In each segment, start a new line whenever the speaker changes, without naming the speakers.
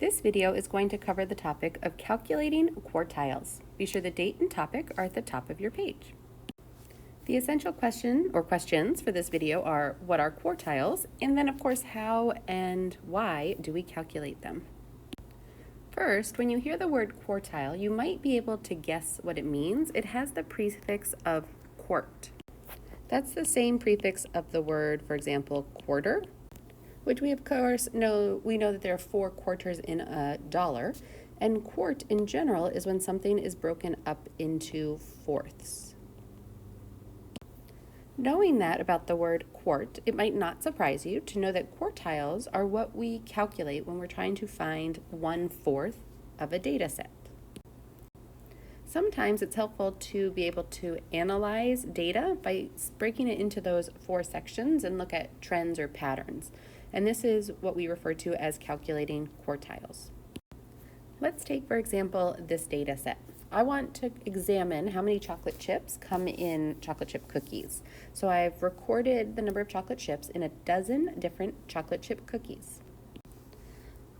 This video is going to cover the topic of calculating quartiles. Be sure the date and topic are at the top of your page. The essential question or questions for this video are, what are quartiles? And then of course, how and why do we calculate them? First, when you hear the word quartile, you might be able to guess what it means. It has the prefix of quart. That's the same prefix of the word, for example, quarter, which we of course know that there are 4 quarters in a dollar, and quart in general is when something is broken up into fourths. Knowing that about the word quart, it might not surprise you to know that quartiles are what we calculate when we're trying to find 1/4 of a data set. Sometimes it's helpful to be able to analyze data by breaking it into those 4 sections and look at trends or patterns. And this is what we refer to as calculating quartiles. Let's take, for example, this data set. I want to examine how many chocolate chips come in chocolate chip cookies. So I've recorded the number of chocolate chips in a dozen different chocolate chip cookies.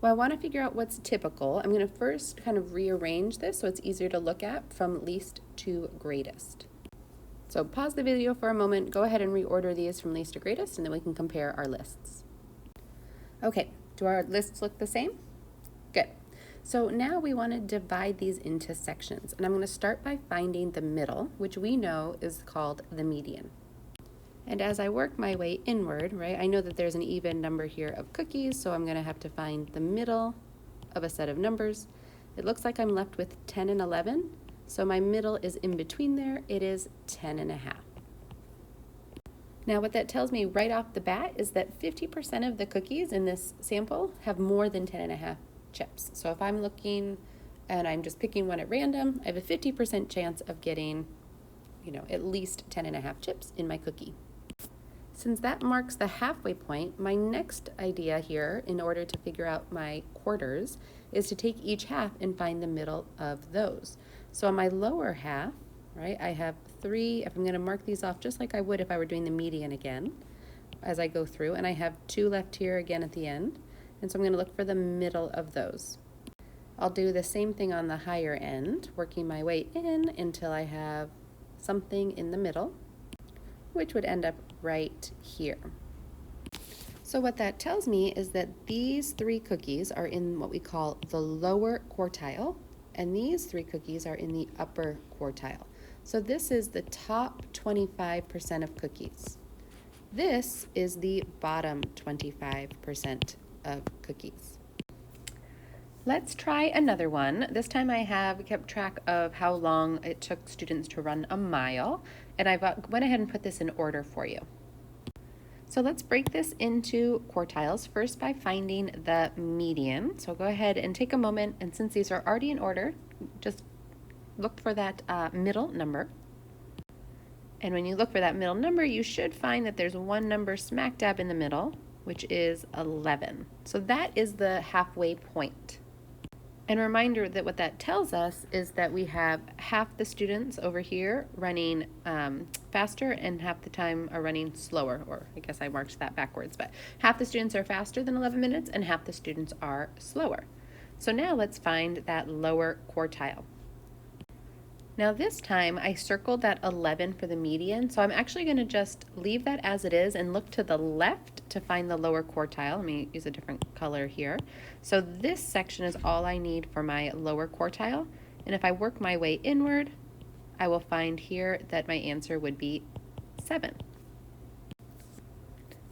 Well, I want to figure out what's typical. I'm going to first kind of rearrange this so it's easier to look at from least to greatest. So pause the video for a moment, go ahead and reorder these from least to greatest, and then we can compare our lists. Okay, do our lists look the same? Good. So now we want to divide these into sections, and I'm going to start by finding the middle, which we know is called the median. And as I work my way inward, right, I know that there's an even number here of cookies, so I'm going to have to find the middle of a set of numbers. It looks like I'm left with 10 and 11, so my middle is in between there. It is 10.5. Now what that tells me right off the bat is that 50% of the cookies in this sample have more than 10.5 chips. So if I'm looking and I'm just picking one at random, I have a 50% chance of getting, at least 10.5 chips in my cookie. Since that marks the halfway point, my next idea here, in order to figure out my quarters, is to take each half and find the middle of those. So on my lower half, right, I have 3, if I'm going to mark these off just like I would if I were doing the median again as I go through, and I have 2 left here again at the end, and so I'm going to look for the middle of those. I'll do the same thing on the higher end, working my way in until I have something in the middle, which would end up right here. So what that tells me is that these 3 cookies are in what we call the lower quartile, and these 3 cookies are in the upper quartile. So this is the top 25% of cookies. This is the bottom 25% of cookies. Let's try another one. This time I have kept track of how long it took students to run a mile, and I went ahead and put this in order for you. So let's break this into quartiles, first by finding the median. So go ahead and take a moment, and since these are already in order, just look for that middle number. And when you look for that middle number, you should find that there's one number smack dab in the middle, which is 11. So that is the halfway point. And a reminder that what that tells us is that we have half the students over here running faster and half the time are running slower, or I guess I marked that backwards, but half the students are faster than 11 minutes and half the students are slower. So now let's find that lower quartile. Now this time I circled that 11 for the median, so I'm actually going to just leave that as it is and look to the left to find the lower quartile. Let me use a different color here. So this section is all I need for my lower quartile, and if I work my way inward, I will find here that my answer would be 7.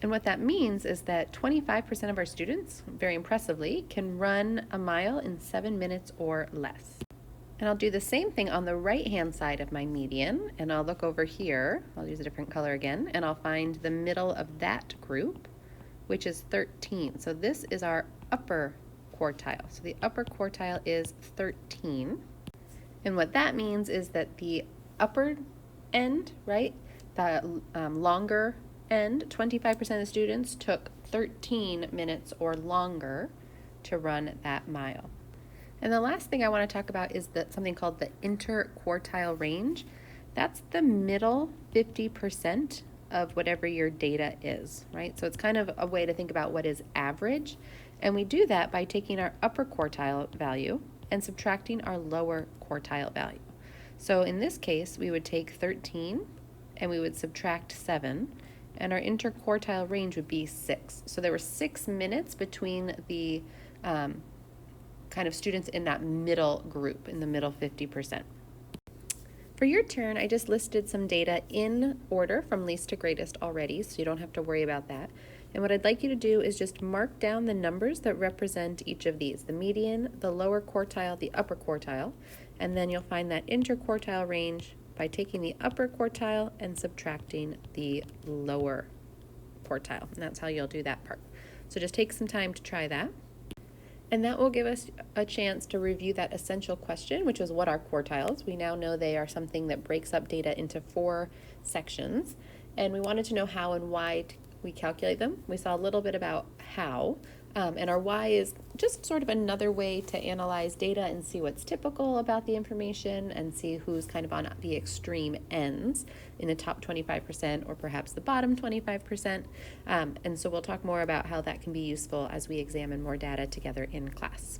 And what that means is that 25% of our students, very impressively, can run a mile in 7 minutes or less. And I'll do the same thing on the right-hand side of my median, and I'll look over here, I'll use a different color again, and I'll find the middle of that group, which is 13. So this is our upper quartile. So the upper quartile is 13. And what that means is that the upper end, right, the longer end, 25% of the students took 13 minutes or longer to run that mile. And the last thing I want to talk about is something called the interquartile range. That's the middle 50% of whatever your data is, right? So it's kind of a way to think about what is average. And we do that by taking our upper quartile value and subtracting our lower quartile value. So in this case, we would take 13 and we would subtract 7, and our interquartile range would be 6. So there were 6 minutes between the kind of students in that middle group, in the middle 50%. For your turn, I just listed some data in order from least to greatest already, so you don't have to worry about that. And what I'd like you to do is just mark down the numbers that represent each of these, the median, the lower quartile, the upper quartile, and then you'll find that interquartile range by taking the upper quartile and subtracting the lower quartile. And that's how you'll do that part. So just take some time to try that. And that will give us a chance to review that essential question, which is what are quartiles? We now know they are something that breaks up data into 4 sections. And we wanted to know how and why we calculate them. We saw a little bit about how, and our why is just sort of another way to analyze data and see what's typical about the information and see who's kind of on the extreme ends in the top 25% or perhaps the bottom 25%. And so we'll talk more about how that can be useful as we examine more data together in class.